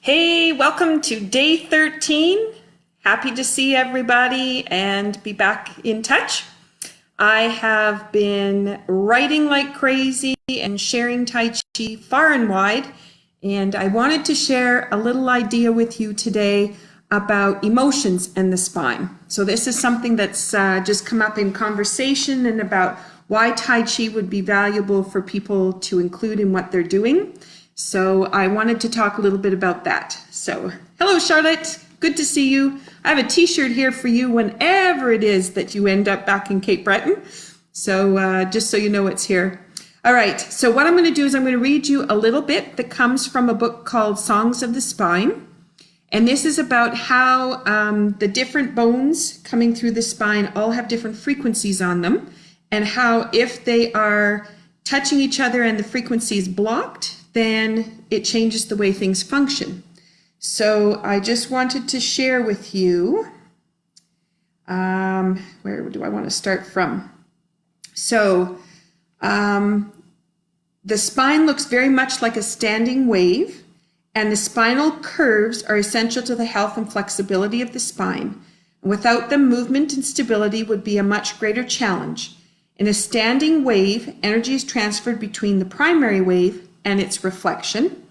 Hey, welcome to day 13. Happy to see everybody and be back in touch. I have been writing like crazy and sharing Tai Chi far and wide, and I wanted to share a little idea with you today about emotions and the spine. So this is something that's just come up in conversation and about why Tai Chi would be valuable for people to include in what they're doing. So I wanted to talk a little bit about that. So hello, Charlotte. Good to see you. I have a t-shirt here for you whenever it is that you end up back in Cape Breton. So just so you know it's here. All right. So what I'm going to do is I'm going to read you a little bit that comes from a book called Songs of the Spine. And this is about how the different bones coming through the spine all have different frequencies on them, and how if they are touching each other and the frequency is blocked, then it changes the way things function. So I just wanted to share with you, where do I want to start from? So the spine looks very much like a standing wave, and the spinal curves are essential to the health and flexibility of the spine. Without them, movement and stability would be a much greater challenge. In a standing wave, energy is transferred between the primary wave and its reflection,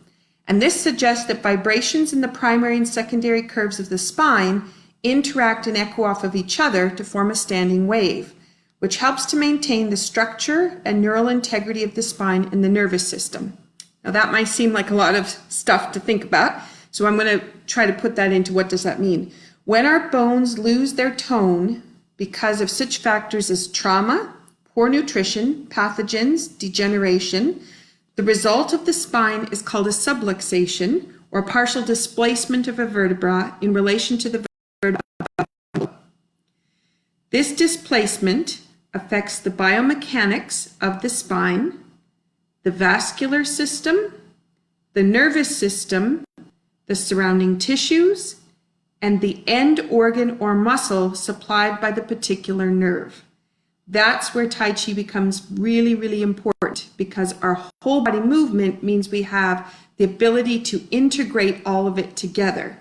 and this suggests that vibrations in the primary and secondary curves of the spine interact and echo off of each other to form a standing wave, which helps to maintain the structure and neural integrity of the spine and the nervous system. Now that might seem like a lot of stuff to think about, so I'm going to try to put that into what does that mean. When our bones lose their tone because of such factors as trauma, poor nutrition, pathogens, degeneration, the result of the spine is called a subluxation, or partial displacement of a vertebra in relation to the vertebra. This displacement affects the biomechanics of the spine, the vascular system, the nervous system, the surrounding tissues, and the end organ or muscle supplied by the particular nerve. That's where Tai Chi becomes really, really important, because our whole body movement means we have the ability to integrate all of it together.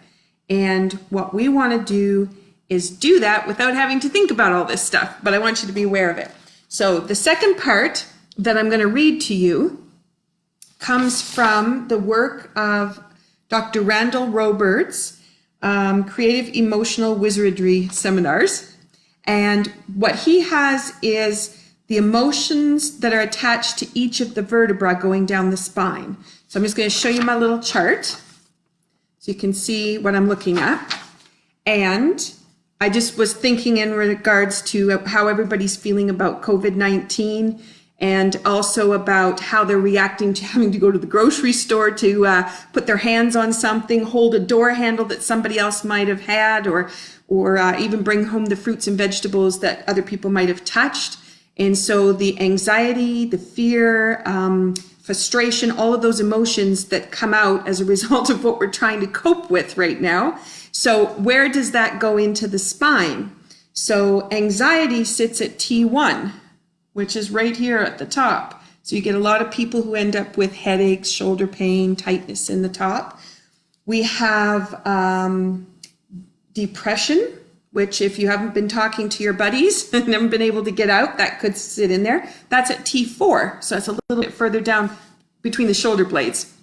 And what we want to do is do that without having to think about all this stuff, but I want you to be aware of it. So the second part that I'm going to read to you comes from the work of Dr. Randall Roberts' Creative Emotional Wizardry Seminars. And what he has is the emotions that are attached to each of the vertebrae going down the spine. So I'm just going to show you my little chart so you can see what I'm looking at. And I just was thinking in regards to how everybody's feeling about COVID-19, and also about how they're reacting to having to go to the grocery store to put their hands on something, hold a door handle that somebody else might have had, or even bring home the fruits and vegetables that other people might have touched. And so the anxiety, the fear, frustration, all of those emotions that come out as a result of what we're trying to cope with right now. So where does that go into the spine? So anxiety sits at T1, which is right here at the top. So you get a lot of people who end up with headaches, shoulder pain, tightness in the top. We have depression, which if you haven't been talking to your buddies and never been able to get out, that could sit in there. That's at T4, so it's a little bit further down between the shoulder blades.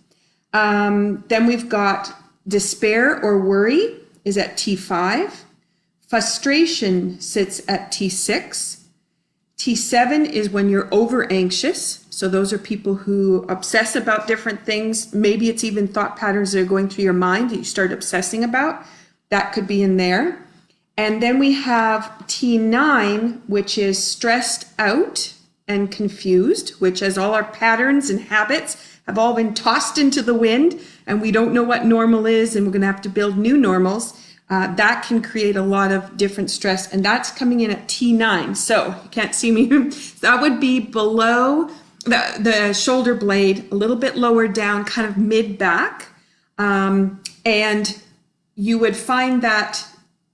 Then we've got despair or worry is at T5. Frustration sits at T6. T7 is when you're over anxious. So those are people who obsess about different things. Maybe it's even thought patterns that are going through your mind that you start obsessing about. That could be in there. And then we have T9, which is stressed out and confused, which, as all our patterns and habits have all been tossed into the wind, and we don't know what normal is, and we're going to have to build new normals. That can create a lot of different stress, and that's coming in at T9. So you can't see me. That would be below the shoulder blade, a little bit lower down, kind of mid-back. And you would find that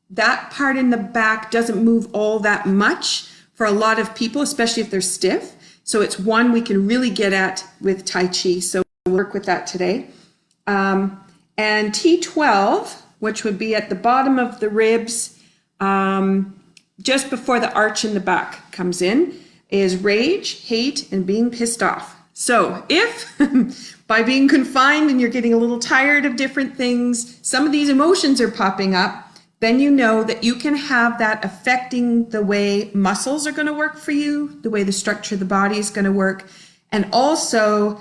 that part in the back doesn't move all that much for a lot of people, especially if they're stiff. So it's one we can really get at with Tai Chi. So we'll work with that today. And T12, which would be at the bottom of the ribs, just before the arch in the back comes in, is rage, hate, and being pissed off. So if by being confined and you're getting a little tired of different things, some of these emotions are popping up, then you know that you can have that affecting the way muscles are going to work for you, the way the structure of the body is going to work, and also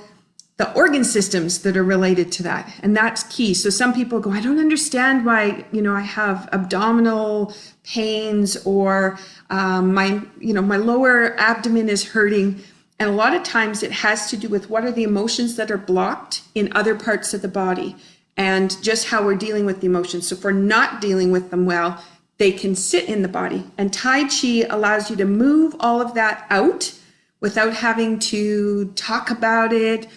the organ systems that are related to that. And that's key. So some people go, I don't understand why, I have abdominal pains, or my lower abdomen is hurting. And a lot of times it has to do with what are the emotions that are blocked in other parts of the body, and just how we're dealing with the emotions. So if we're not dealing with them well, they can sit in the body. And Tai Chi allows you to move all of that out without having to talk about it,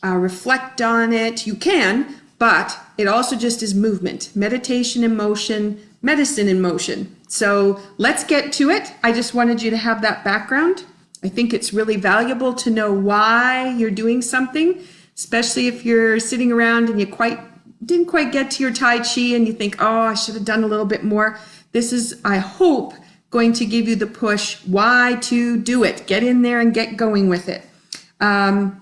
reflect on it. You can, but it also just is movement, meditation in motion, medicine in motion. So let's get to it. I just wanted you to have that background. I think it's really valuable to know why you're doing something, especially if you're sitting around and you didn't quite get to your Tai Chi and you think, oh, I should have done a little bit more. This is, I hope, going to give you the push why to do it. Get in there and get going with it. And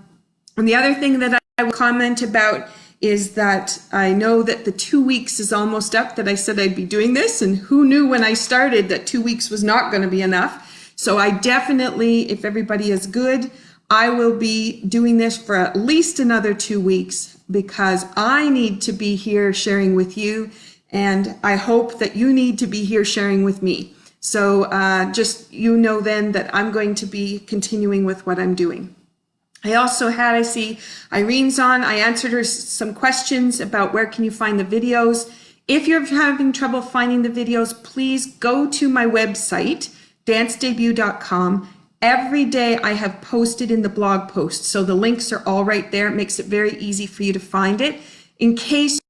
the other thing that I will comment about is that I know that the 2 weeks is almost up that I said I'd be doing this, and who knew when I started that 2 weeks was not going to be enough. So I definitely, if everybody is good, I will be doing this for at least another 2 weeks, because I need to be here sharing with you, and I hope that you need to be here sharing with me. So just then that I'm going to be continuing with what I'm doing. I see Irene's on. I answered her some questions about where can you find the videos. If you're having trouble finding the videos, please go to my website, dancedebut.com. Every day I have posted in the blog post, so the links are all right there. It makes it very easy for you to find it. In case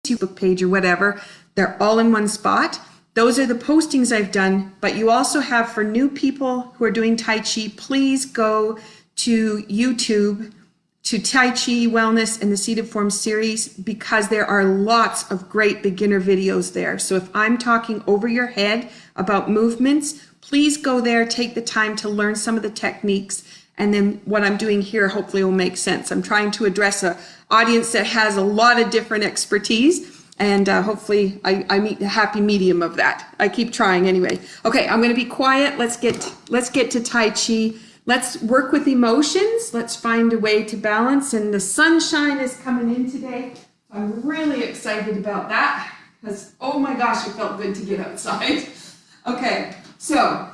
Facebook page or whatever, they're all in one spot. Those are the postings I've done, but you also have, for new people who are doing Tai Chi, please go to YouTube to Tai Chi Wellness and the Seated Form series, because there are lots of great beginner videos there. So if I'm talking over your head about movements, please go there, take the time to learn some of the techniques, and then what I'm doing here hopefully will make sense. I'm trying to address an audience that has a lot of different expertise, and hopefully I meet the happy medium of that. I keep trying anyway. Okay, I'm going to be quiet. Let's get to Tai Chi. Let's work with emotions. Let's find a way to balance. And the sunshine is coming in today. I'm really excited about that, because oh my gosh, it felt good to get outside. Okay, so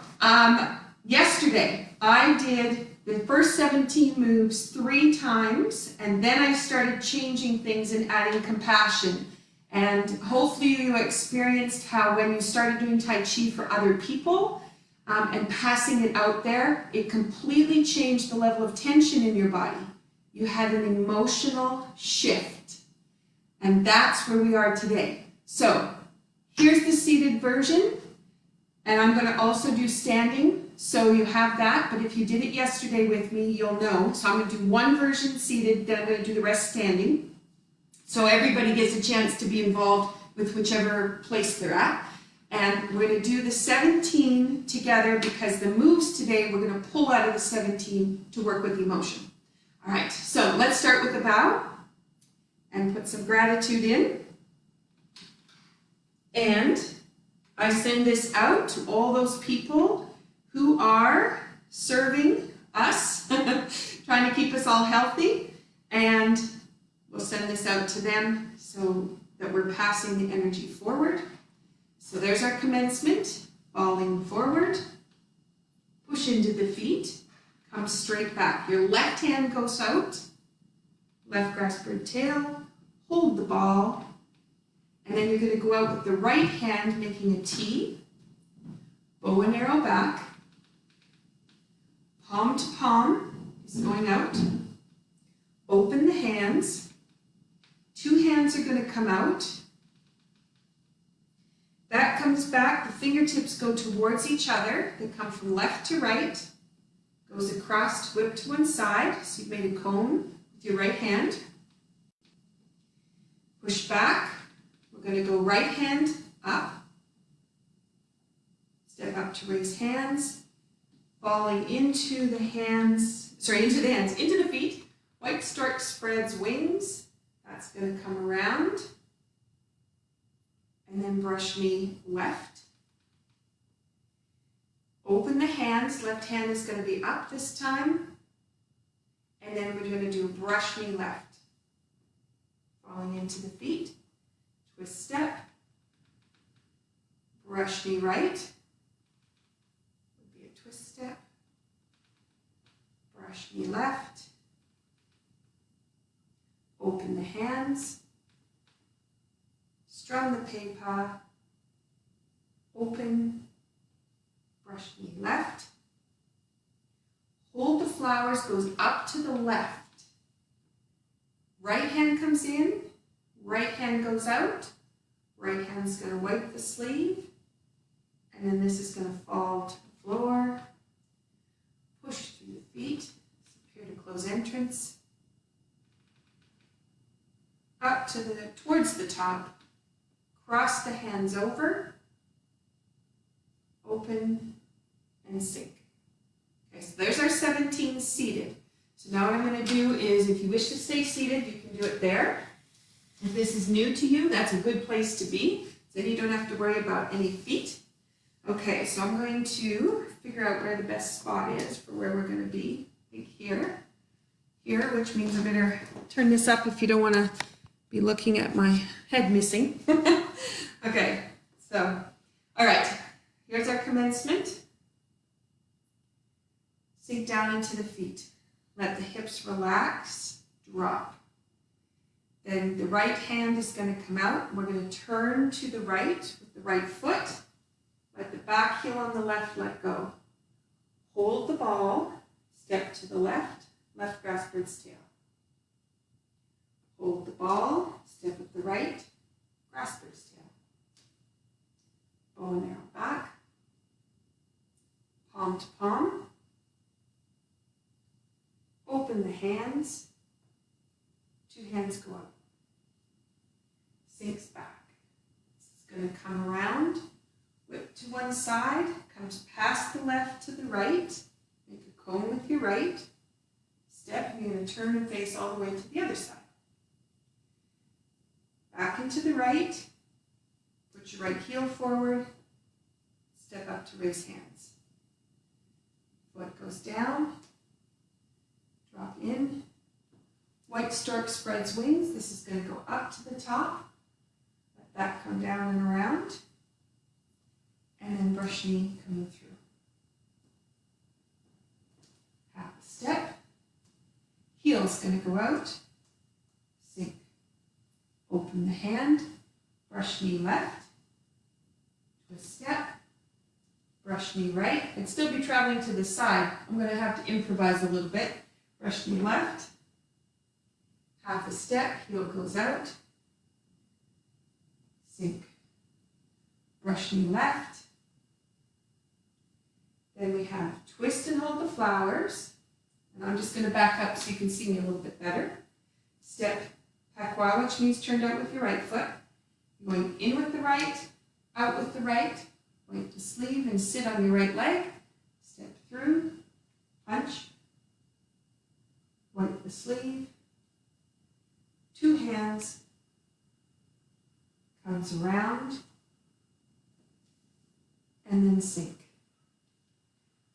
yesterday I did the first 17 moves 3 times, and then I started changing things and adding compassion. And hopefully you experienced how when you started doing Tai Chi for other people and passing it out there, it completely changed the level of tension in your body. You had an emotional shift. And that's where we are today. So here's the seated version. And I'm going to also do standing, so you have that. But if you did it yesterday with me, you'll know. So I'm going to do one version seated, then I'm going to do the rest standing. So everybody gets a chance to be involved with whichever place they're at. And we're going to do the 17 together, because the moves today we're going to pull out of the 17 to work with emotion. All right, so let's start with a bow and put some gratitude in. And I send this out to all those people who are serving us, trying to keep us all healthy, and we'll send this out to them so that we're passing the energy forward. So there's our commencement, falling forward, push into the feet, come straight back. Your left hand goes out, left grasp bird tail, hold the ball, and then you're going to go out with the right hand making a T, bow and arrow back, palm to palm is going out, open the hands, 2 hands are going to come out, that comes back, the fingertips go towards each other, they come from left to right, goes across, whip to one side, so you've made a cone with your right hand. Push back. We're going to go right hand up. Step up to raise hands. Falling into the hands, into the feet. White Stork spreads wings. That's going to come around. And then brush knee left. Open the hands. Left hand is going to be up this time. And then we're going to do brush knee left. Falling into the feet. Twist step. Brush knee right. Would be a twist step. Brush knee left. Open the hands. Strum the pei-pa. Open. Brush knee left. Hold the flowers, goes up to the left. Right hand comes in. Right hand goes out. Right hand's going to wipe the sleeve. And then this is going to fall to the floor. Push through the feet. Here to close entrance. Up to towards the top. Cross the hands over. Open and sink. Okay, so there's our 17 seated. So now what I'm going to do is, if you wish to stay seated, you can do it there. If this is new to you, that's a good place to be. Then you don't have to worry about any feet. Okay, so I'm going to figure out where the best spot is for where we're going to be. I think here, which means I better turn this up if you don't want to be looking at my head missing. Okay, so, all right, here's our commencement. Sink down into the feet. Let the hips relax, drop. Then the right hand is going to come out. We're going to turn to the right with the right foot. Let the back heel on the left let go. Hold the ball, step to the left grass bird's tail. Hold the ball, step at the right, grass bird's tail. Bow and arrow back, palm to palm. Open the hands, two hands go up. Sinks back. This is going to come around, whip to one side, comes past the left to the right, make a cone with your right, step, and you're going to turn and face all the way to the other side. Back into the right, put your right heel forward, step up to raise hands. Foot goes down, drop in. White Stork spreads wings. This is going to go up to the top. Let that come down and around. And then brush knee coming through. Half a step. Heel's going to go out. Sink. Open the hand. Brush knee left. Twist step. Brush knee right. I'd still be traveling to the side. I'm going to have to improvise a little bit. Brush knee left. Half a step. Heel goes out. Sink. Brush knee left. Then we have twist and hold the flowers. And I'm just going to back up so you can see me a little bit better. Step pakwa, which means turned out with your right foot. Going in with the right, out with the right. Wipe the sleeve and sit on your right leg. Step through, punch. Wipe the sleeve. Two hands. Comes around. And then sink.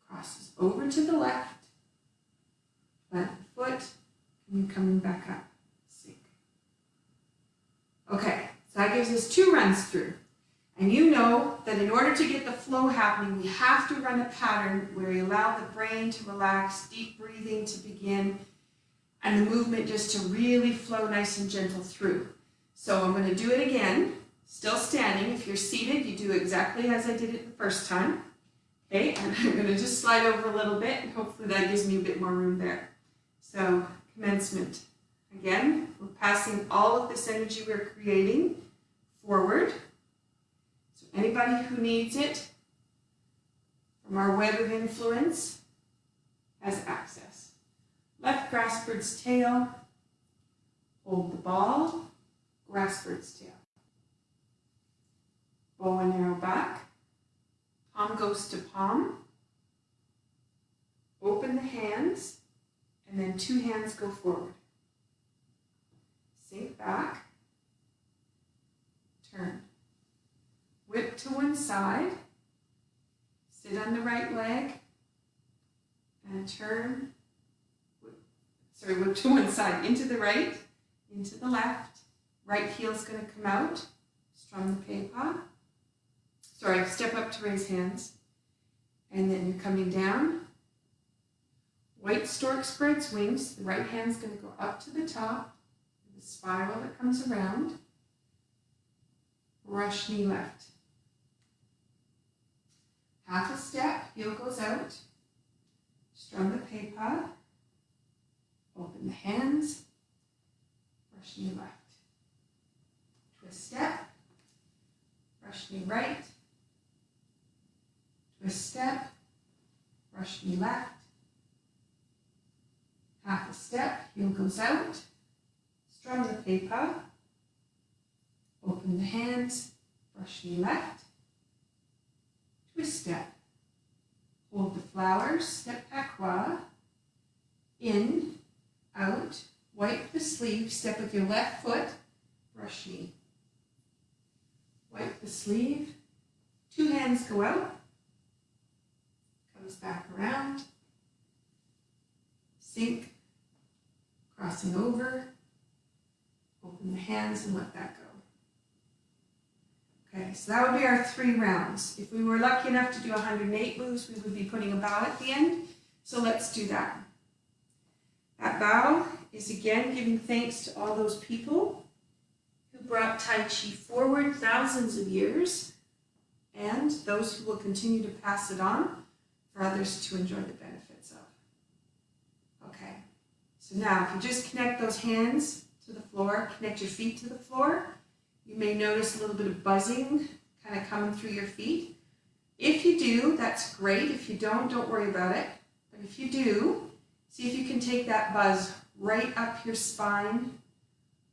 Crosses over to the left. Plant the foot. And you're coming back up. Sink. Okay, so that gives us 2 runs through. And you know that in order to get the flow happening, we have to run a pattern where we allow the brain to relax, deep breathing to begin, and the movement just to really flow nice and gentle through. So I'm going to do it again, still standing. If you're seated, you do exactly as I did it the first time. Okay, and I'm going to just slide over a little bit, and hopefully that gives me a bit more room there. So, commencement. Again, we're passing all of this energy we're creating forward. So anybody who needs it from our web of influence has access. Left grass bird's tail, hold the ball, grass bird's tail. Bow and arrow back. Palm goes to palm. Open the hands, and then 2 hands go forward. Sink back. Turn. Whip to one side. Sit on the right leg. And turn. Whip to one side. Into the right. Into the left. Right heel's going to come out. Strum the pepa. Step up to raise hands. And then you're coming down. White Stork spreads wings. The right hand's going to go up to the top. The spiral that comes around. Rush knee left. Half a step, heel goes out. Strum the pepa. Open the hands. Rush knee left. Twist step. Rush knee right. Twist step. Rush knee left. Half a step, heel goes out. Strum the pepa. Open the hands. Brush knee left. Twist step. Hold the flowers. Step patois. In. Out. Wipe the sleeve. Step with your left foot. Brush knee. Wipe the sleeve. 2 hands go out. Comes back around. Sink. Crossing over. Open the hands and let that go. Okay, so that would be our 3 rounds. If we were lucky enough to do 108 moves, we would be putting a bow at the end. So let's do that. That bow is again giving thanks to all those people who brought Tai Chi forward thousands of years and those who will continue to pass it on for others to enjoy the benefits of. Okay, so now if you just connect those hands to the floor, connect your feet to the floor, you may notice a little bit of buzzing kind of coming through your feet. If you do, that's great. If you don't worry about it. But if you do, see if you can take that buzz right up your spine,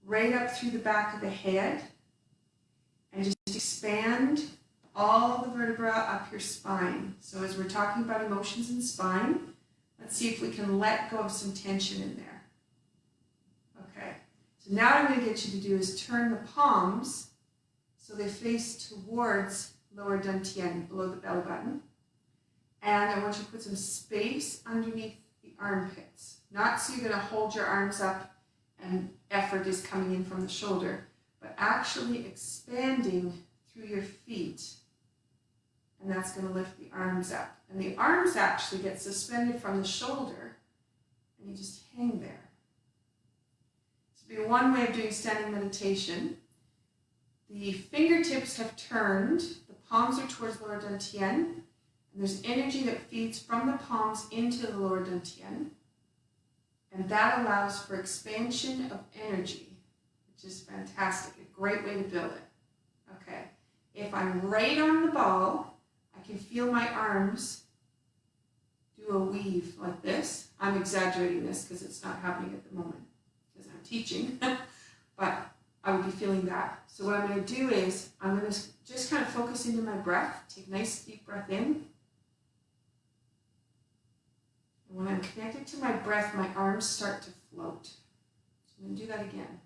right up through the back of the head, and just expand all the vertebrae up your spine. So as we're talking about emotions in spine, let's see if we can let go of some tension in there. Okay, so now what I'm going to get you to do is turn the palms so they face towards lower dantian, below the belly button. And I want you to put some space underneath the armpits. Not so you're going to hold your arms up and effort is coming in from the shoulder, but actually expanding through your feet. And that's going to lift the arms up. And the arms actually get suspended from the shoulder, and you just hang there. This would be one way of doing standing meditation. The fingertips have turned, the palms are towards lower dantian, and there's energy that feeds from the palms into the lower dantian, and that allows for expansion of energy, which is fantastic, a great way to build it. Okay, if I'm right on the ball, I can feel my arms do a weave like this. I'm exaggerating this because it's not happening at the moment because I'm teaching, but I would be feeling that. So what I'm going to do is I'm going to just kind of focus into my breath, take a nice deep breath in. And when I'm connected to my breath, my arms start to float. So I'm going to do that again.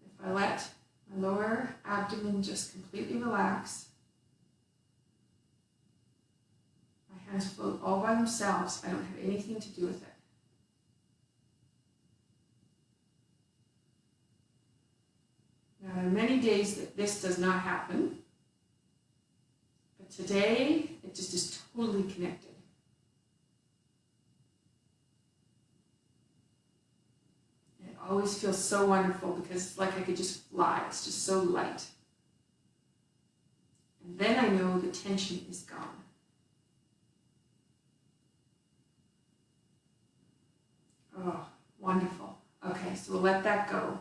If I let my lower abdomen just completely relax, my hands float all by themselves. I don't have anything to do with it. Now, there are many days that this does not happen, but today it just is totally connected. And it always feels so wonderful because it's like I could just fly. It's just so light. And then I know the tension is gone. Oh, wonderful. Okay, so we'll let that go.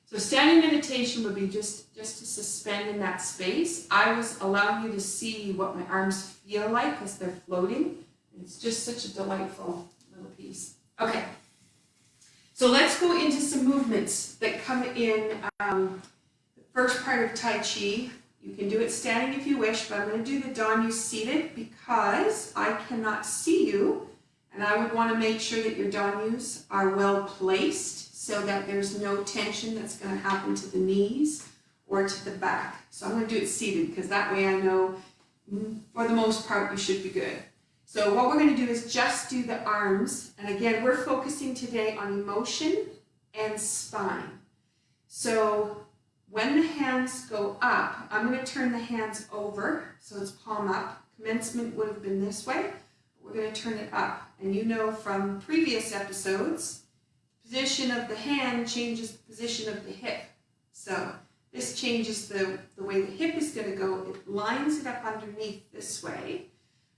So standing meditation would be just to suspend in that space. I was allowing you to see what my arms feel like as they're floating. It's just such a delightful little piece. Okay. So let's go into some movements that come in the first part of Tai Chi. You can do it standing if you wish, but I'm going to do the Danyu seated because I cannot see you, and I would want to make sure that your Danyus are well placed so that there's no tension that's going to happen to the knees or to the back. So I'm going to do it seated because that way I know for the most part you should be good. So what we're going to do is just do the arms, and again we're focusing today on emotion and spine. So when the hands go up, I'm going to turn the hands over so it's palm up. Commencement would have been this way, but we're going to turn it up. And you know from previous episodes, the position of the hand changes the position of the hip. So this changes the way the hip is going to go. It lines it up underneath this way.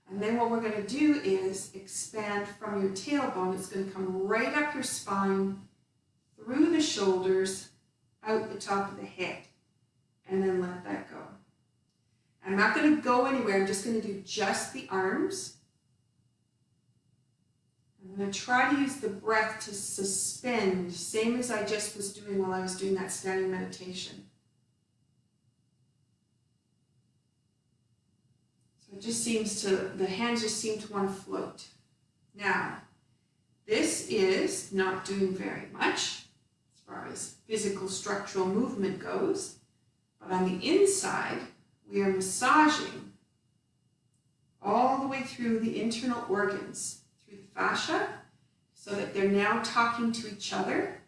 And then what we're going to do is expand from your tailbone. It's going to come right up your spine, through the shoulders, out the top of the head, and then let that go. And I'm not going to go anywhere. I'm just going to do just the arms. I'm going to try to use the breath to suspend, same as I just was doing while I was doing that standing meditation. So it just seems to, the hands just seem to want to float. Now, this is not doing very much as far as physical structural movement goes, but on the inside, we are massaging all the way through the internal organs, through the fascia, so that they're now talking to each other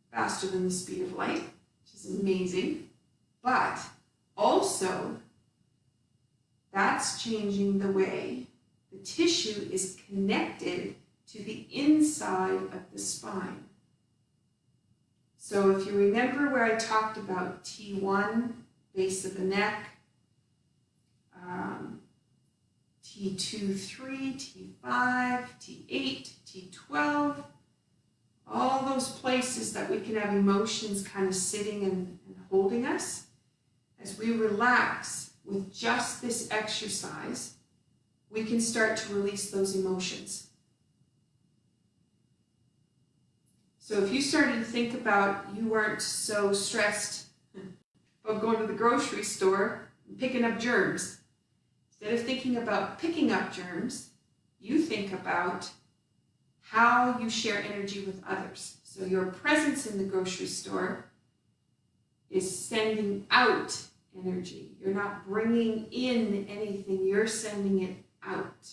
faster than the speed of light, which is amazing. But also, that's changing the way the tissue is connected to the inside of the spine. So if you remember where I talked about T1, base of the neck, T2, 3, T5, T8, T12, all those places that we can have emotions kind of sitting and holding us, as we relax with just this exercise, we can start to release those emotions. So if you started to think about, you weren't so stressed about going to the grocery store and picking up germs. Instead of thinking about picking up germs, you think about how you share energy with others. So your presence in the grocery store is sending out energy. You're not bringing in anything, you're sending it out.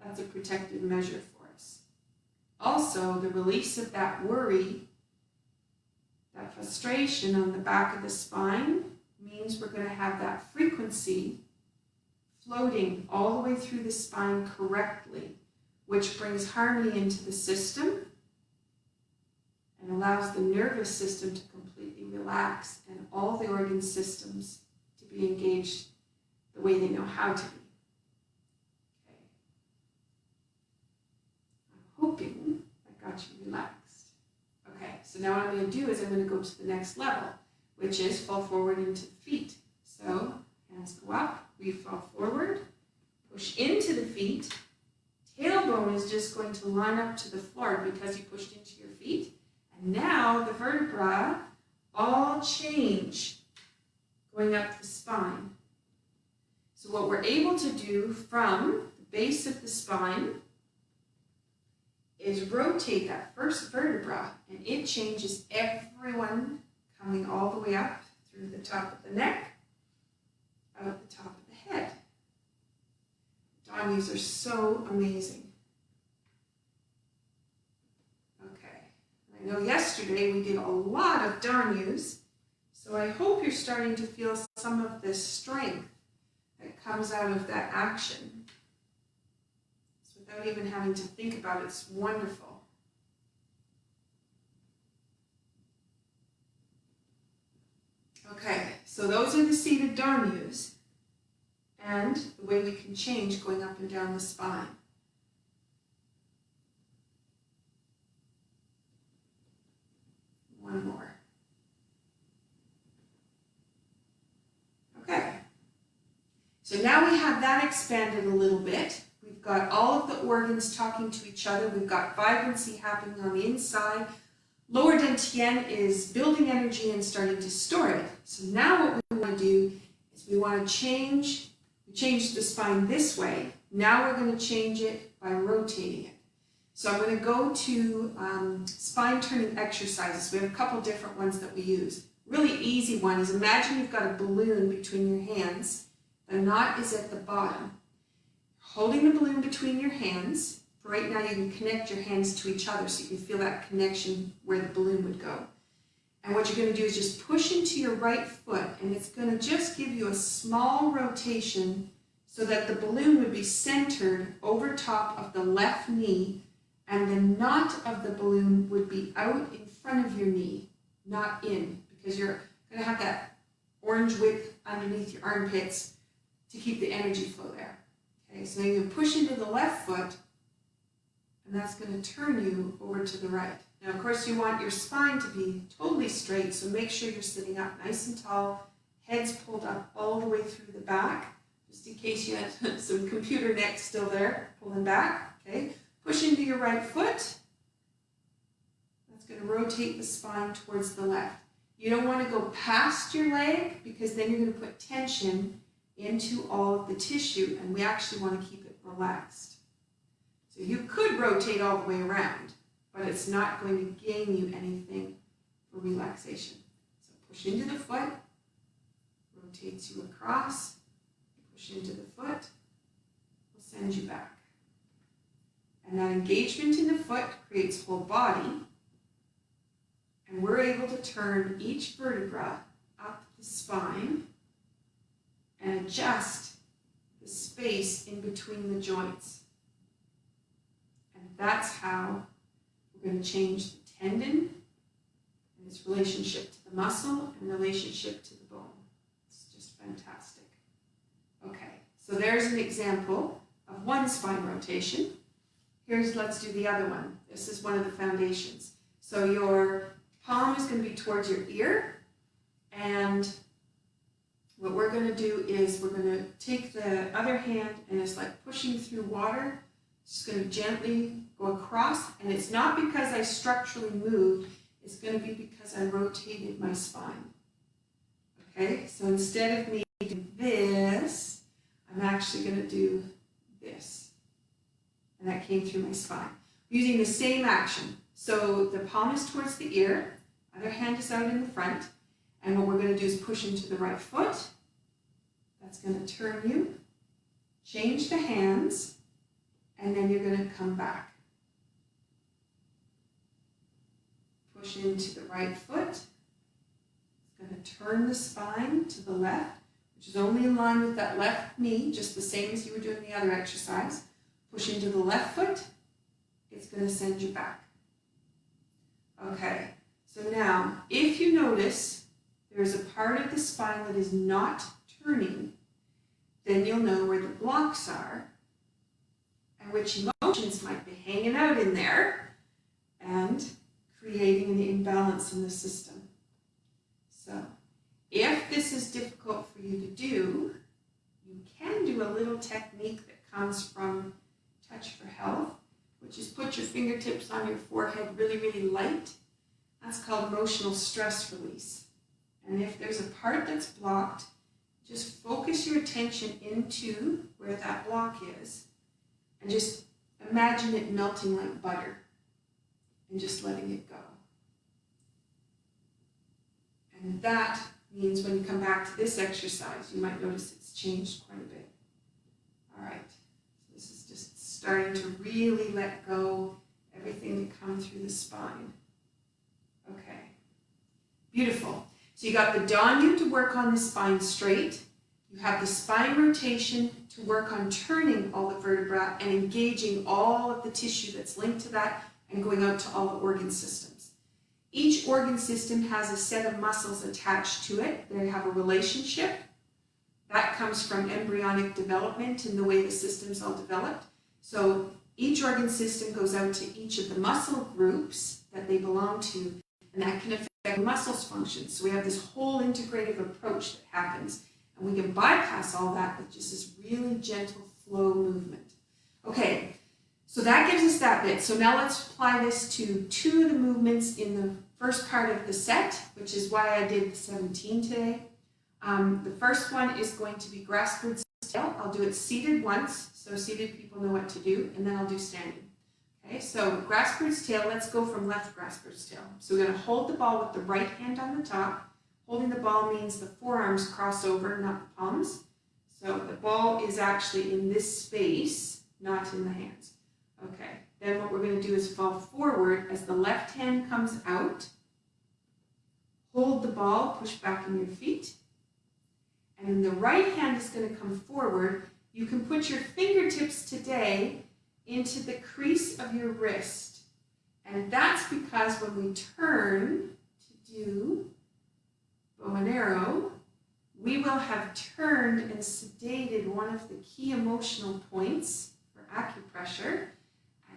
That's a protective measure for us. Also, the release of that worry, that frustration on the back of the spine means we're going to have that frequency floating all the way through the spine correctly, which brings harmony into the system and allows the nervous system to completely relax and all the organ systems to be engaged the way they know how to be. Okay. I'm hoping I got you relaxed. Okay, so now what I'm going to do is I'm going to go to the next level, which is fall forward into the feet. So hands go up, we fall forward, push into the feet. Tailbone is just going to line up to the floor because you pushed into your feet. And now the vertebrae all change going up the spine. So what we're able to do from the base of the spine is rotate that first vertebra, and it changes everyone coming all the way up through the top of the neck, out the top of the head. Danyus are so amazing. Okay, I know yesterday we did a lot of Danyus, so I hope you're starting to feel some of this strength that comes out of that action. So without even having to think about it, it's wonderful. Okay, so those are the seated Danyus and the way we can change going up and down the spine. One more. Okay, so now we have that expanded a little bit. We've got all of the organs talking to each other. We've got vibrancy happening on the inside. Lower dantian is building energy and starting to store it. So now what we want to do is we want to change the spine this way. Now we're going to change it by rotating it. So I'm going to go to spine turning exercises. We have a couple different ones that we use. Really easy one is imagine you've got a balloon between your hands. The knot is at the bottom. Holding the balloon between your hands. For right now you can connect your hands to each other so you can feel that connection where the balloon would go. And what you're going to do is just push into your right foot, and it's going to just give you a small rotation so that the balloon would be centered over top of the left knee, and the knot of the balloon would be out in front of your knee, not in, because you're going to have that orange wick underneath your armpits to keep the energy flow there. Okay, so you push into the left foot, and that's going to turn you over to the right. Now, of course, you want your spine to be totally straight, so make sure you're sitting up nice and tall, heads pulled up all the way through the back, just in case you had some computer neck still there, pulling back, okay? Push into your right foot. That's going to rotate the spine towards the left. You don't want to go past your leg because then you're going to put tension into all of the tissue, and we actually want to keep it relaxed. So you could rotate all the way around, but it's not going to gain you anything for relaxation. So push into the foot, rotates you across, push into the foot, will send you back. And that engagement in the foot creates whole body, and we're able to turn each vertebra up the spine and adjust the space in between the joints. And that's how we're going to change the tendon and its relationship to the muscle and relationship to the bone. It's just fantastic. Okay, so there's an example of one spine rotation. Let's do the other one. This is one of the foundations. So your palm is going to be towards your ear, and what we're going to do is we're going to take the other hand, and it's like pushing through water. Just going to gently go across, and it's not because I structurally moved, it's going to be because I rotated my spine. Okay, so instead of me doing this, I'm actually going to do this. And that came through my spine. Using the same action. So the palm is towards the ear, other hand is out in the front, and what we're going to do is push into the right foot. That's going to turn you, change the hands, and then you're going to come back. Push into the right foot. It's going to turn the spine to the left, which is only in line with that left knee, just the same as you were doing the other exercise. Push into the left foot, it's going to send you back. Okay, so now, if you notice there's a part of the spine that is not turning, then you'll know where the blocks are and which emotions might be hanging out in there and creating an imbalance in the system. So, if this is difficult for you to do, you can do a little technique that comes from Touch for Health, which is put your fingertips on your forehead really, really light. That's called emotional stress release. And if there's a part that's blocked, just focus your attention into where that block is and just imagine it melting like butter and just letting it go. And that means when you come back to this exercise, you might notice it's changed quite a bit. All right. Starting to really let go everything that comes through the spine. Okay, beautiful. So you got the Danyu to work on the spine straight. You have the spine rotation to work on turning all the vertebra and engaging all of the tissue that's linked to that and going out to all the organ systems. Each organ system has a set of muscles attached to it. They have a relationship. That comes from embryonic development and the way the system's all developed. So each organ system goes out to each of the muscle groups that they belong to, and that can affect muscles' function. So we have this whole integrative approach that happens, and we can bypass all that with just this really gentle flow movement. Okay, so that gives us that bit. So now let's apply this to two of the movements in the first part of the set, which is why I did the 17 today. The first one is going to be grass bird's tail. I'll do it seated once, so seated people know what to do, and then I'll do standing. Okay, so grass bird's tail, let's go from left grass bird's tail. So we're going to hold the ball with the right hand on the top. Holding the ball means the forearms cross over, not the palms. So the ball is actually in this space, not in the hands. Okay, then what we're going to do is fall forward as the left hand comes out. Hold the ball, push back in your feet. And then the right hand is going to come forward. You can put your fingertips today into the crease of your wrist. And that's because when we turn to do bow and arrow, we will have turned and sedated one of the key emotional points for acupressure.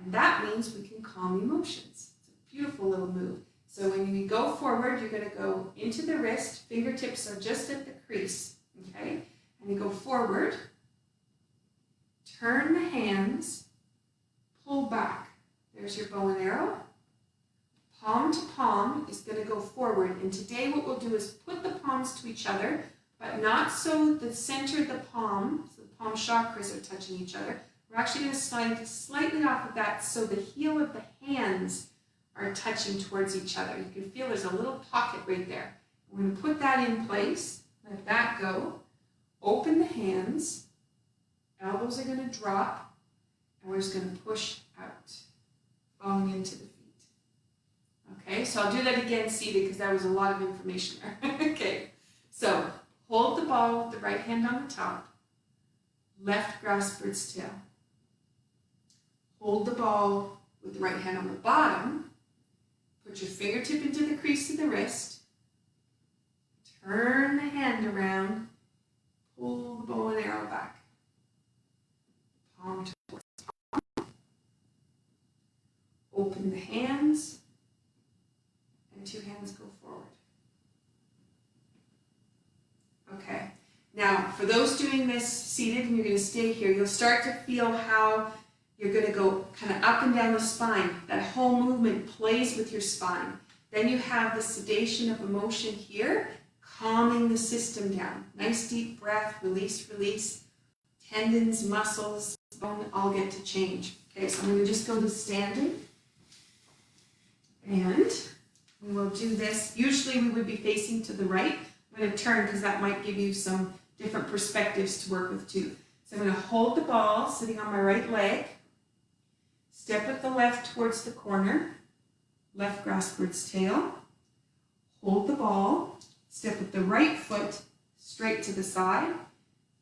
And that means we can calm emotions. It's a beautiful little move. So when you go forward, you're going to go into the wrist. Fingertips are just at the crease. Okay? And you go forward. Turn the hands. Pull back. There's your bow and arrow. Palm to palm is going to go forward. And today what we'll do is put the palms to each other, but not so the center of the palm, so the palm chakras are touching each other. We're actually going to slide slightly off of that so the heel of the hands are touching towards each other. You can feel there's a little pocket right there. We're going to put that in place, let that go. Open the hands, elbows are going to drop, and we're just going to push out, falling into the feet. Okay, so I'll do that again seated because that was a lot of information there. Okay, so hold the ball with the right hand on the top, left grass bird's tail. Hold the ball with the right hand on the bottom, put your fingertip into the crease of the wrist, turn the hand around, pull the bow and arrow back, palm towards palm, open the hands, and two hands go forward. Okay, now for those doing this seated and you're going to stay here, you'll start to feel how you're going to go kind of up and down the spine. That whole movement plays with your spine. Then you have the sedation of emotion here, calming the system down. Nice deep breath, release, release. Tendons, muscles, bone all get to change. Okay, so I'm going to just go to standing. And we will do this. Usually we would be facing to the right. I'm going to turn because that might give you some different perspectives to work with too. So I'm going to hold the ball sitting on my right leg. Step with the left towards the corner. Left grass bird's tail. Hold the ball. Step with the right foot straight to the side.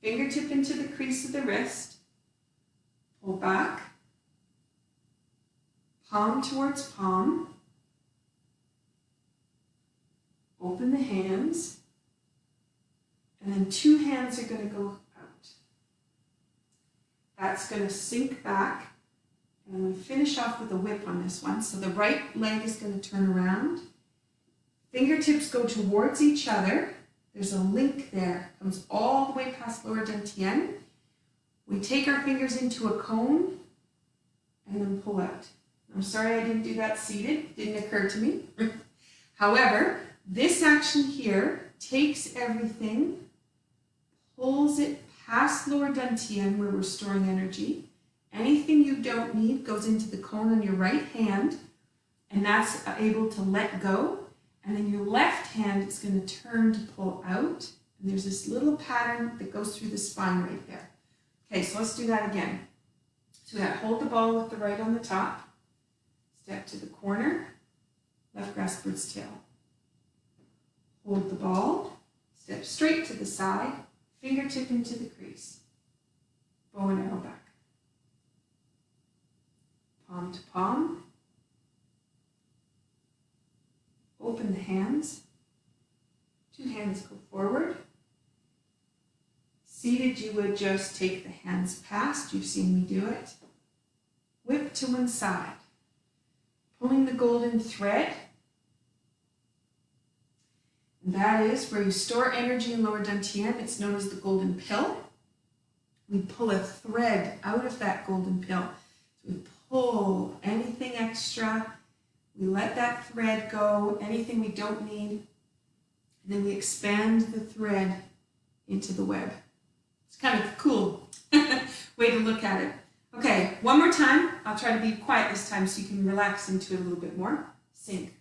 Fingertip into the crease of the wrist. Pull back. Palm towards palm. Open the hands. And then two hands are going to go out. That's going to sink back. And I'm going to finish off with a whip on this one. So the right leg is going to turn around. Fingertips go towards each other. There's a link there. Comes all the way past lower dantian. We take our fingers into a cone and then pull out. I'm sorry I didn't do that seated. Didn't occur to me. However, this action here takes everything, pulls it past lower dantian where we're storing energy. Anything you don't need goes into the cone on your right hand, and that's able to let go. And then your left hand is going to turn to pull out. And there's this little pattern that goes through the spine right there. Okay, so let's do that again. So we got hold the ball with the right on the top. Step to the corner. Left grass bird's tail. Hold the ball. Step straight to the side. Fingertip into the crease. Bow and arrow back. Palm to palm. Open the hands. Two hands go forward. Seated, you would just take the hands past. You've seen me do it. Whip to one side. Pulling the golden thread. And that is where you store energy in lower dantian. It's known as the golden pill. we pull a thread out of that golden pill. So we pull anything extra, we let that thread go, anything we don't need, and then we expand the thread into the web. It's kind of a cool way to look at it. Okay, one more time. I'll try to be quiet this time so you can relax into it a little bit more. Sink.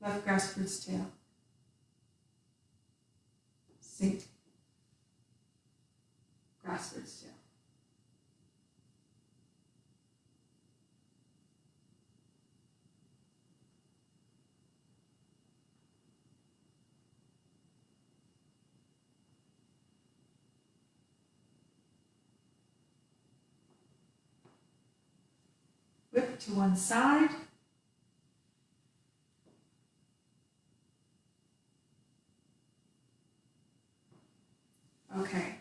Left grassbird's tail. Sink. Grassbird's tail. Whip to one side. Okay,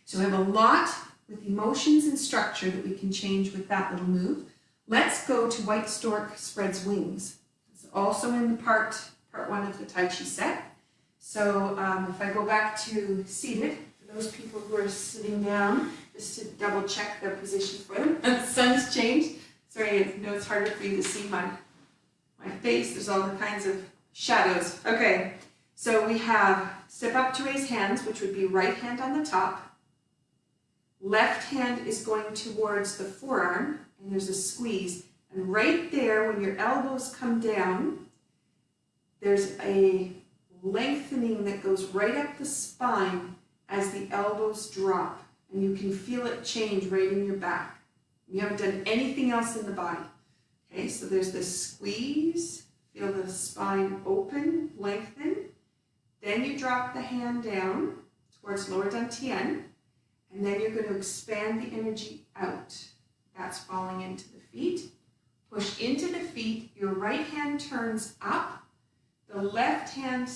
so we have a lot with emotions and structure that we can change with that little move. Let's go to White Stork spreads wings. It's also in the part one of the Tai Chi set. So if I go back to seated, for those people who are sitting down, just to double check their position for them. The sun's changed. Sorry, I know it's harder for you to see my face. There's all kinds of shadows. Okay, so we have step up to raise hands, which would be right hand on the top. Left hand is going towards the forearm, and there's a squeeze. And right there, when your elbows come down, there's a lengthening that goes right up the spine as the elbows drop. And you can feel it change right in your back. You haven't done anything else in the body. Okay, so there's this squeeze, feel the spine open, lengthen. Then you drop the hand down towards lower dantian, and then you're going to expand the energy out. That's falling into the feet. Push into the feet, your right hand turns up, the left hand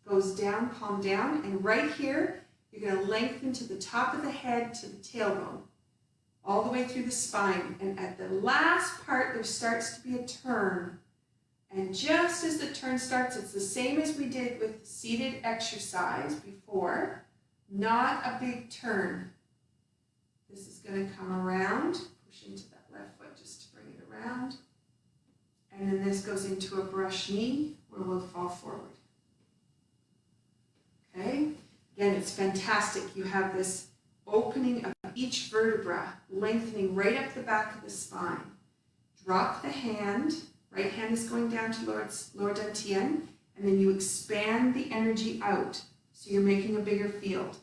goes down, palm down, and right here, you're going to lengthen to the top of the head to the tailbone, all the way through the spine. And at the last part, there starts to be a turn. And just as the turn starts, it's the same as we did with the seated exercise before, not a big turn. This is going to come around, push into that left foot just to bring it around. And then this goes into a brush knee where we'll fall forward. Okay, again, it's fantastic. You have this opening of each vertebra, lengthening right up the back of the spine. Drop the hand, right hand is going down to lower dantian, and then you expand the energy out. So you're making a bigger field.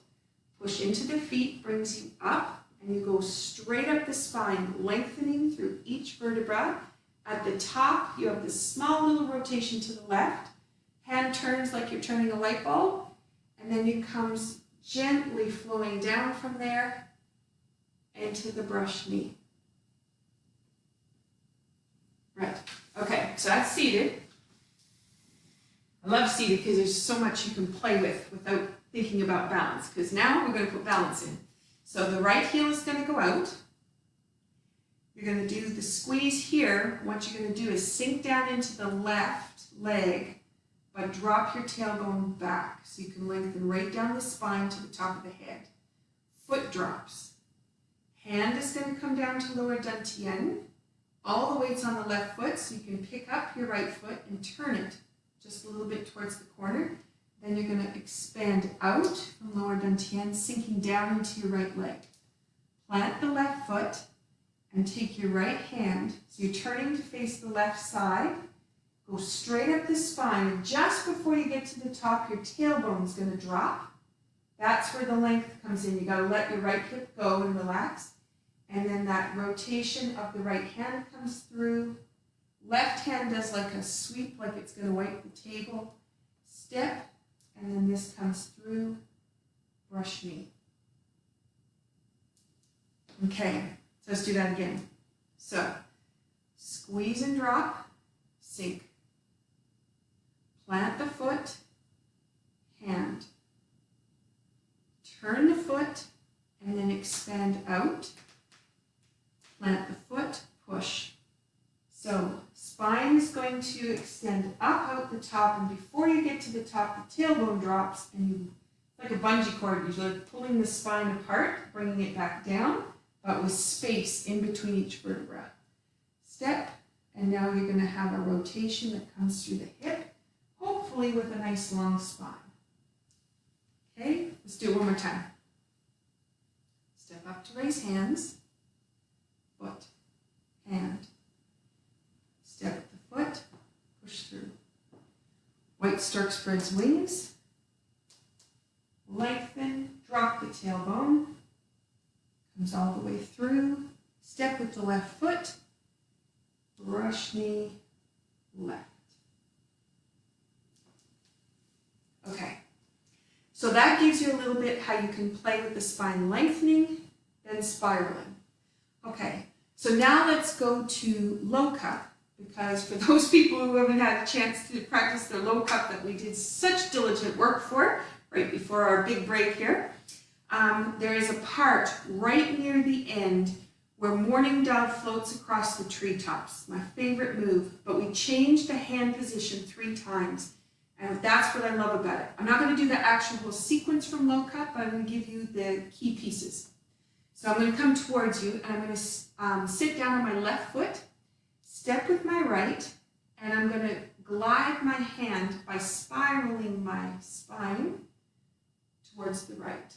Push into the feet, brings you up, and you go straight up the spine, lengthening through each vertebra. At the top, you have this small little rotation to the left. Hand turns like you're turning a light bulb, and then it comes gently flowing down from there into the brush knee. Right, okay, so that's seated. I love seated because there's so much you can play with without thinking about balance, because now we're going to put balance in. So the right heel is going to go out. You're going to do the squeeze here. What you're going to do is sink down into the left leg, but drop your tailbone back so you can lengthen right down the spine to the top of the head. Foot drops. Hand is going to come down to lower dantian. All the weight's on the left foot, so you can pick up your right foot and turn it just a little bit towards the corner. Then you're going to expand out from lower dantian, sinking down into your right leg. Plant the left foot and take your right hand. So you're turning to face the left side. Go straight up the spine, and just before you get to the top, your tailbone is going to drop. That's where the length comes in. You got to let your right hip go and relax. And then that rotation of the right hand comes through. Left hand does like a sweep, like it's going to wipe the table. Step, and then this comes through. Brush knee. Okay, so let's do that again. So, squeeze and drop, sink. Plant the foot, hand. Turn the foot, and then expand out. Plant the foot, push. So spine is going to extend up out the top, and before you get to the top, the tailbone drops and you like a bungee cord. You're pulling the spine apart, bringing it back down, but with space in between each vertebra. Step, and now you're going to have a rotation that comes through the hip, hopefully with a nice long spine. Okay, let's do it one more time. Step up to raise hands, foot, hand. Step with the foot, push through. White Stork spreads wings. Lengthen, drop the tailbone. Comes all the way through. Step with the left foot. Brush knee, left. Okay, so that gives you a little bit how you can play with the spine lengthening, then spiraling. Okay, so now let's go to Lok Hup, because for those people who haven't had a chance to practice their Lok Hup that we did such diligent work for right before our big break here, there is a part right near the end where morning dove floats across the treetops. My favorite move, but we changed the hand position 3 times. And that's what I love about it. I'm not going to do the actual sequence from Lok Hup, but I'm going to give you the key pieces. So I'm going to come towards you, and I'm going to sit down on my left foot, step with my right, and I'm going to glide my hand by spiraling my spine towards the right.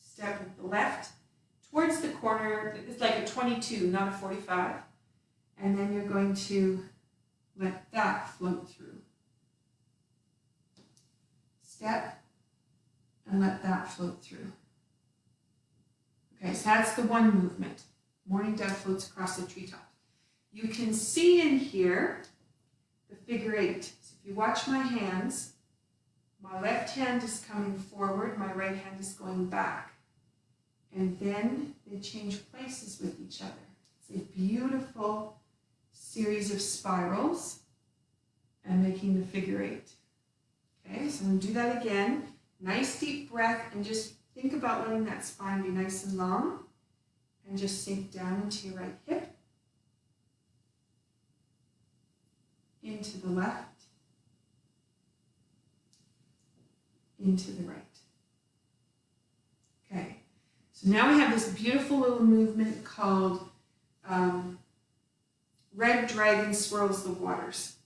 Step with the left, towards the corner. It's like a 22, not a 45. And then you're going to let that float through. Step and let that float through. Okay, so that's the one movement. Morning dove floats across the treetop. You can see in here the figure 8. So if you watch my hands, my left hand is coming forward, my right hand is going back. And then they change places with each other. It's a beautiful series of spirals and making the figure 8. Okay, so I'm going to do that again. Nice deep breath, and just think about letting that spine be nice and long, and just sink down into your right hip, into the left, into the right. Okay. So now we have this beautiful little movement called Red Dragon Swirls the Waters.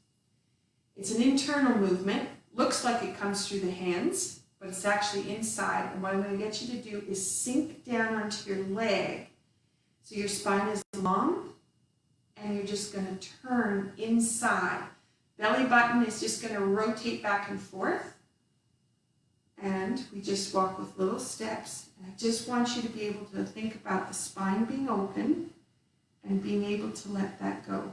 It's an internal movement. Looks like it comes through the hands, but it's actually inside. And what I'm going to get you to do is sink down onto your leg. So your spine is long, and you're just going to turn inside. Belly button is just going to rotate back and forth. And we just walk with little steps. And I just want you to be able to think about the spine being open and being able to let that go.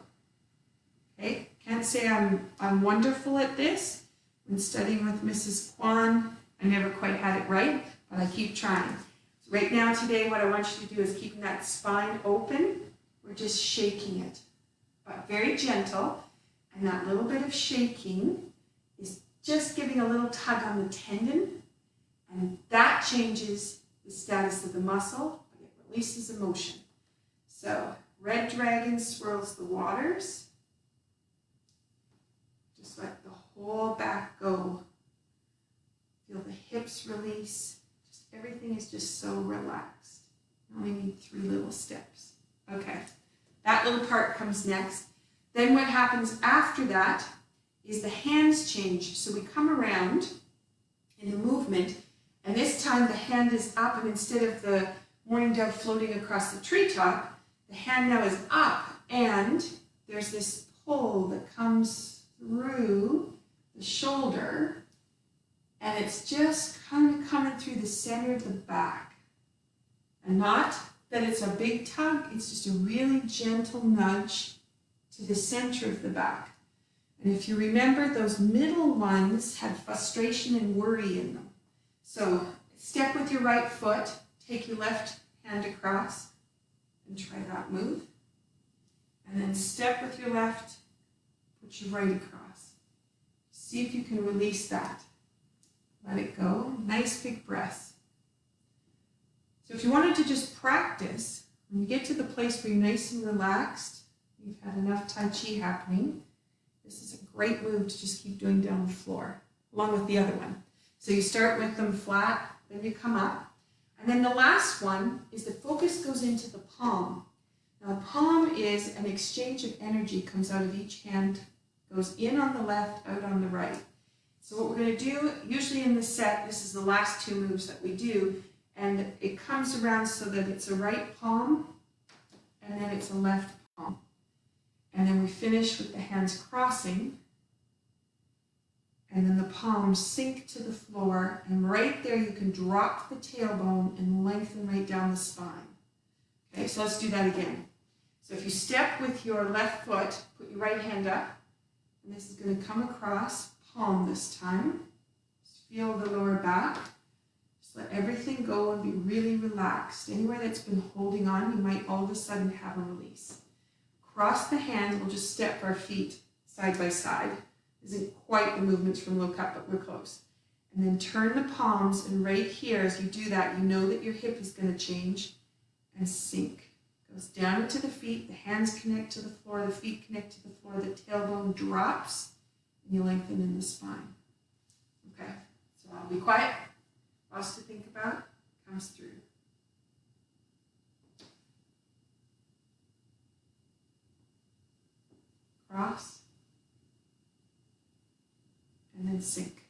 Okay? Can't say I'm wonderful at this. When studying with Mrs. Kwan, I never quite had it right, but I keep trying. So right now today, what I want you to do is keeping that spine open. We're just shaking it, but very gentle. And that little bit of shaking is just giving a little tug on the tendon, and that changes the status of the muscle, but it releases emotion. So, Red Dragon Swirls the Waters. Just let the whole back go. Feel the hips release. Just everything is just so relaxed. You only need 3 little steps. Okay, that little part comes next. Then what happens after that is the hands change. So we come around in the movement, and this time the hand is up, and instead of the morning dove floating across the treetop, the hand now is up, and there's this pull that comes through the shoulder, and it's just kind of coming through the center of the back. And not that it's a big tug, it's just a really gentle nudge to the center of the back. And if you remember, those middle ones had frustration and worry in them. So step with your right foot, take your left hand across, and try that move. And then step with your left, put your right across. See if you can release that. Let it go. Nice big breaths. So if you wanted to just practice, when you get to the place where you're nice and relaxed, you've had enough Tai Chi happening, this is a great move to just keep doing down the floor, along with the other one. So you start with them flat, then you come up. And then the last one is the focus goes into the palm. Now, palm is an exchange of energy, comes out of each hand, goes in on the left, out on the right. So what we're going to do, usually in the set, this is the last two moves that we do, and it comes around so that it's a right palm, and then it's a left palm. And then we finish with the hands crossing, and then the palms sink to the floor, and right there you can drop the tailbone and lengthen right down the spine. Okay, so let's do that again. So if you step with your left foot, put your right hand up, and this is going to come across, palm this time. Just feel the lower back. Just let everything go and be really relaxed. Anywhere that's been holding on, you might all of a sudden have a release. Cross the hand, we'll just step our feet side by side. Isn't quite the movements from Lok Hup, but we're close. And then turn the palms, and right here, as you do that, you know that your hip is going to change and sink. Goes down into the feet, the hands connect to the floor, the feet connect to the floor, the tailbone drops, and you lengthen in the spine. Okay, so I'll be quiet. Lots to think about, comes through. Cross, and then sink.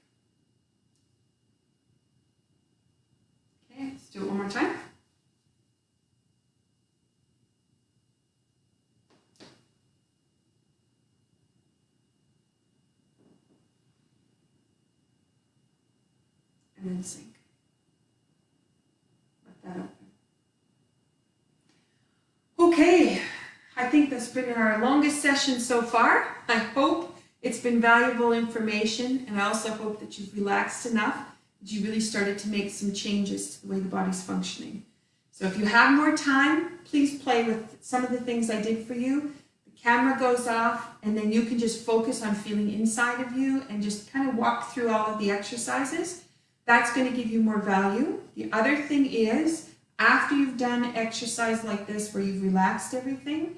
Okay, let's do it one more time. And then sink. Let that open. Okay, I think that's been our longest session so far. I hope it's been valuable information, and I also hope that you've relaxed enough that you really started to make some changes to the way the body's functioning. So if you have more time, please play with some of the things I did for you. The camera goes off, and then you can just focus on feeling inside of you and just kind of walk through all of the exercises. That's going to give you more value. The other thing is, after you've done exercise like this where you've relaxed everything,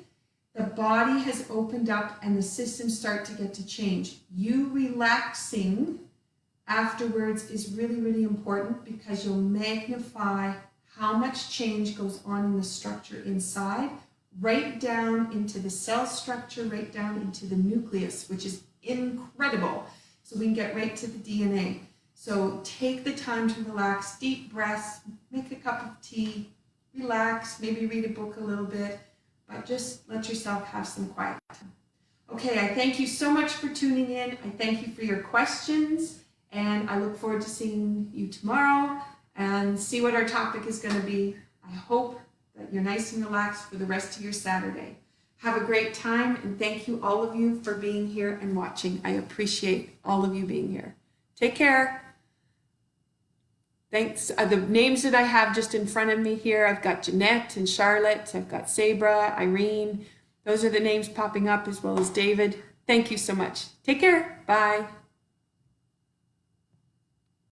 the body has opened up and the systems start to get to change. You relaxing afterwards is really, really important because you'll magnify how much change goes on in the structure inside, right down into the cell structure, right down into the nucleus, which is incredible. So we can get right to the DNA. So take the time to relax, deep breaths, make a cup of tea, relax, maybe read a book a little bit, but just let yourself have some quiet time. Okay, I thank you so much for tuning in. I thank you for your questions, and I look forward to seeing you tomorrow and see what our topic is going to be. I hope that you're nice and relaxed for the rest of your Saturday. Have a great time, and thank you all of you for being here and watching. I appreciate all of you being here. Take care. Thanks. The names that I have just in front of me here, I've got Jeanette and Charlotte, I've got Sabra, Irene. Those are the names popping up, as well as David. Thank you so much. Take care. Bye.